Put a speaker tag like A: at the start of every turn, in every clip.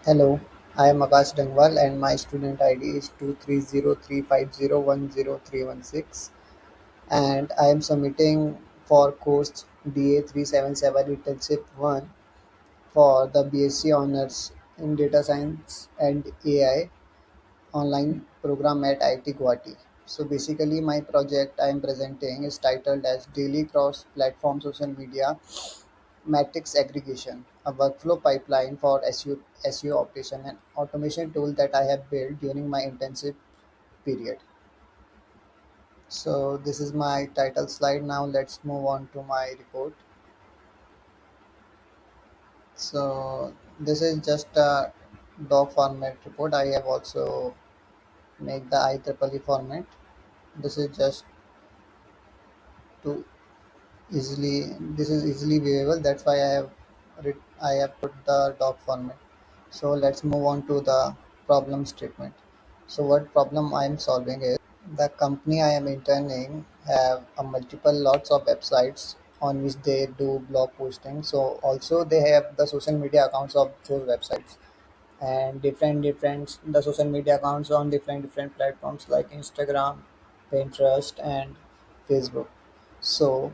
A: Hello, I am Akash Dangwal and my student ID is 23035010316 and I am submitting for course DA 377 Internship 1 for the BSc Honors in Data Science and AI online program at IIT Guwahati. So basically my project I am presenting is titled as Daily Cross Platform Social Media Matrix aggregation, a workflow pipeline for SEO operation and automation tool that I have built during my internship period. So this is my title slide. Now let's move on to my report. So this is just a doc format report. I have also make the IEEE format. This is just to easily this is easily viewable. That's why I have put the doc format. So let's move on to the problem statement. So what problem I am solving is the company I am interning have a multiple lots of websites on which they do blog posting. So also they have the social media accounts of those websites and different the social media accounts on different platforms like Instagram, Pinterest, and Facebook. So,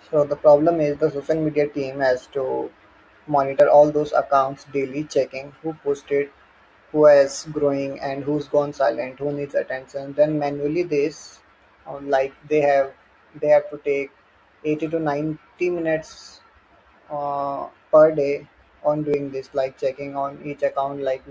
A: so the problem is the social media team has to monitor all those accounts daily, checking who posted, who is growing, and who's gone silent, who needs attention. Then manually this, like they have to take 80 to 90 minutes per day on doing this, like checking on each account, like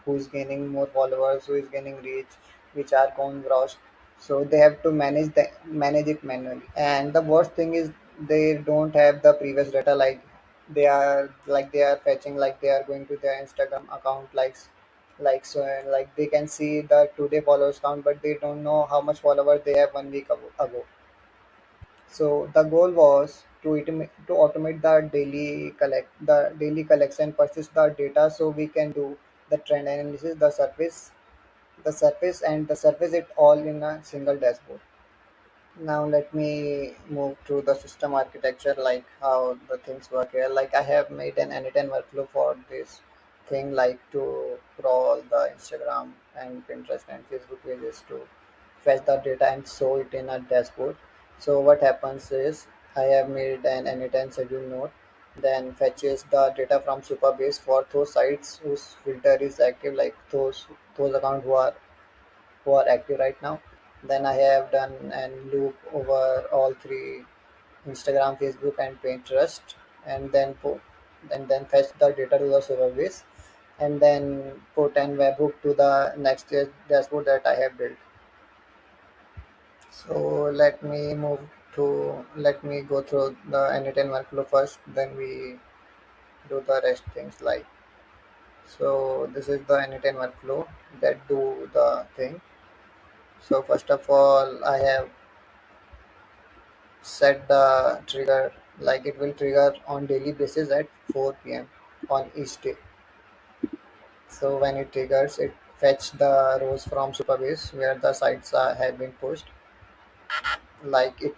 A: who's gaining more followers, who is gaining reach, which are going gross. So they have to manage it manually. And the worst thing is they don't have the previous data, they are fetching, like they are going to their Instagram account, so like they can see the today followers count, but they don't know how much followers they have 1 week ago. So the goal was to automate the daily collection, persist the data, so we can do the trend analysis, the surface it all in a single dashboard. Now let me move to the system architecture, like how the things work here. Like I have made an N10 workflow for this thing, like to crawl the Instagram and Pinterest and Facebook pages to fetch the data and show it in a dashboard. So what happens is I have made an N10 schedule node, then fetches the data from Supabase for those sites whose filter is active, like those accounts who are active right now. Then I have done and loop over all three Instagram, Facebook, and Pinterest, and then fetch the data to the server base, and then put an webhook to the next dashboard that I have built. So let me go through the N10 workflow first, then we do the rest things like. So this is the N10 workflow that do the thing. So first of all, I have set the trigger, like it will trigger on daily basis at 4 p.m. on each day. So when it triggers, it fetch the rows from Superbase where the sites have been pushed. Like it,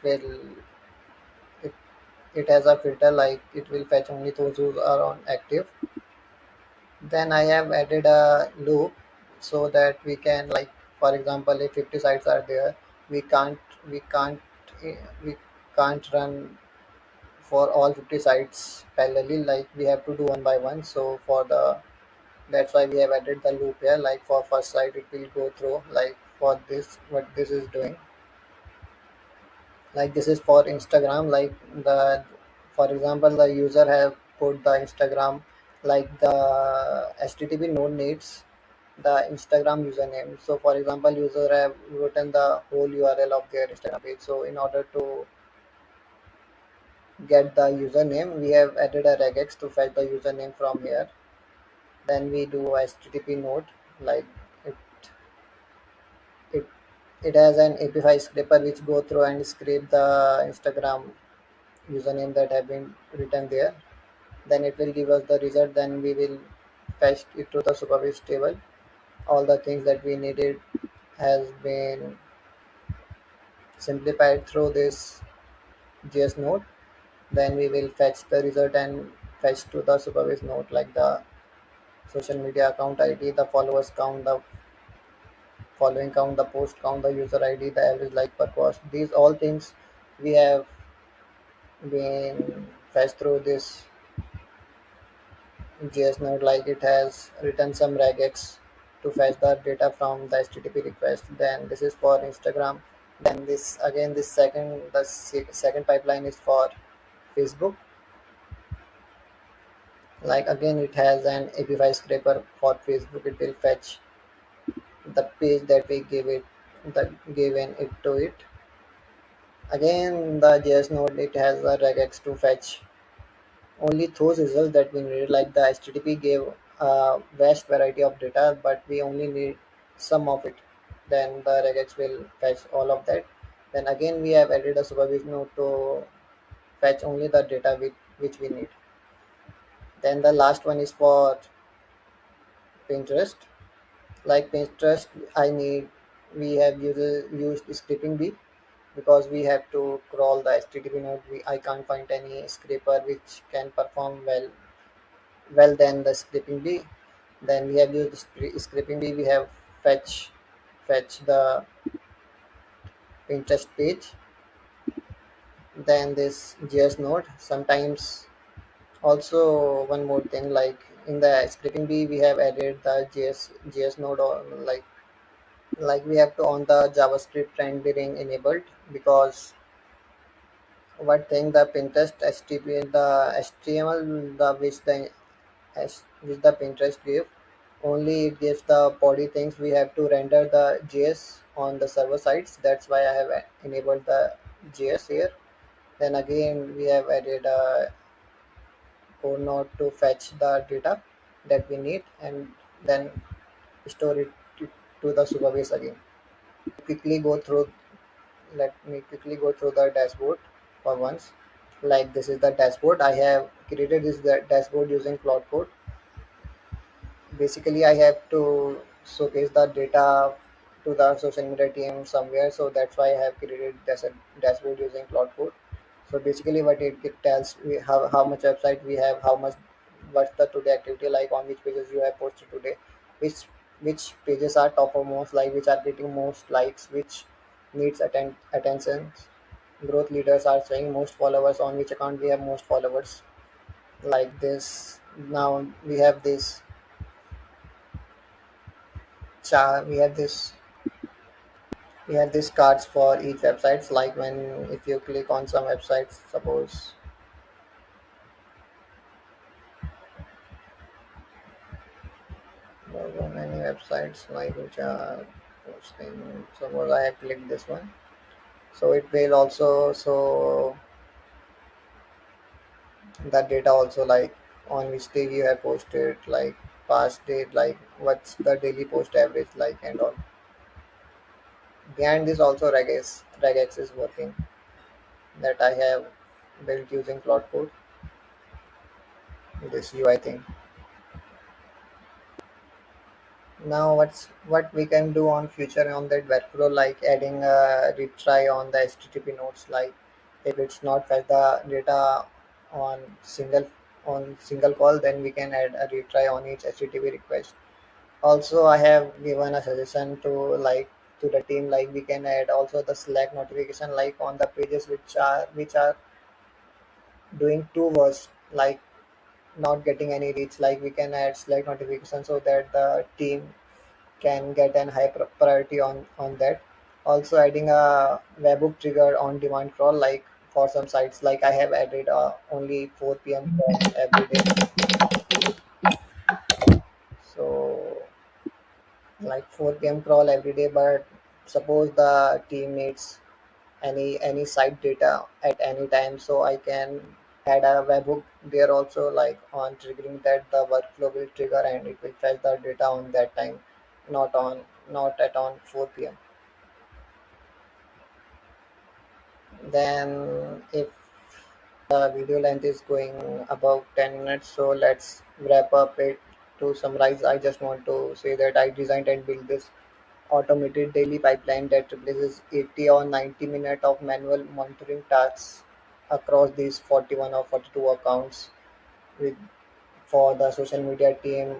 A: it has a filter, like it will fetch only those who are on active. Then I have added a loop so that we can, like, for example, if 50 sites are there, we can't we can't we can't run for all 50 sites parallelly, like we have to do one by one. So for the that's why we have added the loop here, like for first site it will go through, like for this what this is doing, like this is for Instagram, like the for example the user have put the Instagram, like the HTTP node needs the Instagram username. So for example user have written the whole URL of their Instagram page, so in order to get the username, we have added a regex to fetch the username from here. Then we do HTTP node, like it it it has an API scraper which go through and scrape the Instagram username that have been written there. Then it will give us the result. Then we will fetch it to the supervised table. All the things that we needed has been simplified through this JS node. Then we will fetch the result and fetch to the supervised node, like the social media account ID, the followers count, the following count, the post count, the user ID, the average like per post. These all things we have been fetched through this JS node, like it has written some regex to fetch the data from the HTTP request. Then this is for Instagram. Then this again, this second pipeline is for Facebook. Like again, it has an API scraper for Facebook. It will fetch the page that we give it, that given it to it. Again, the JS node, it has a regex to fetch only those results that we need. Like the HTTP gave a vast variety of data, but we only need some of it. Then the regex will fetch all of that. Then again, we have added a supervised node to fetch only the data which we need. Then the last one is for Pinterest. Like Pinterest, I need we have used scraping bee because we have to crawl the HTTP node. I can't find any scraper which can perform well than the scraping bee. Then we have used scraping bee. We have fetch the Pinterest page. Then this JS node. Sometimes also one more thing, like in the scraping bee we have added the JS node, or like we have to on the JavaScript rendering enabled, because what thing the Pinterest HTTP, the HTML, the which the Pinterest give, only it gives the body things. We have to render the JS on the server sides. That's why I have enabled the JS here. Then again, we have added a code node to fetch the data that we need, and then store it to the Superbase again. Quickly go through. Let me quickly go through the dashboard for once. Like this is the dashboard. I have created this dashboard using Cloud Code. Basically, I have to showcase the data to the social media team somewhere, so that's why I have created this dashboard using Cloud Code. So basically what it tells we how much website we have, how much, what's the today activity, like on which pages you have posted today, which which pages are top of most, like which are getting most likes, which needs attention. Growth leaders are showing most followers, on which account we have most followers, like this. Now we have this we have these cards for each websites. Like when if you click on some websites, suppose there are many websites like which are posting, suppose I have clicked this one, so it will also show the data also, like on which day you have posted, like past date, like what's the daily post average like, and all. Behind this also regex is working, that I have built using Cloud Code, this UI thing. Now what we can do on future on that workflow, like adding a retry on the HTTP nodes. Like if it's not fetch the data on single call, then we can add a retry on each HTTP request. Also, I have given a suggestion to the team, like we can add also the Slack notification, like on the pages which are doing two words, like not getting any reach, like we can add Slack notification so that the team can get an high priority on that. Also adding a webhook trigger on demand crawl, like for some sites, like I have added only 4 p.m. crawl every day. So like 4 p.m. crawl every day, but suppose the team needs any site data at any time, so I can add a webhook there also, like on triggering that the workflow will trigger and it will fetch the data on that time, not at on 4 p.m. Then if the video length is going above 10 minutes, so let's wrap up it. To summarize, I just want to say that I designed and built this automated daily pipeline that replaces 80 or 90 minutes of manual monitoring tasks across these 41 or 42 accounts with for the social media team.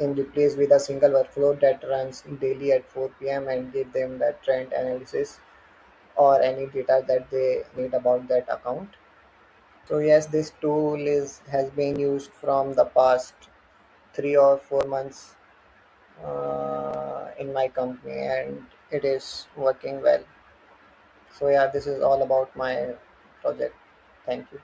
A: in replace with a single workflow that runs daily at 4 p.m. and give them that trend analysis or any data that they need about that account. So yes, this tool is has been used from the past 3 or 4 months in my company, and it is working well. So yeah, this is all about my project. Thank you.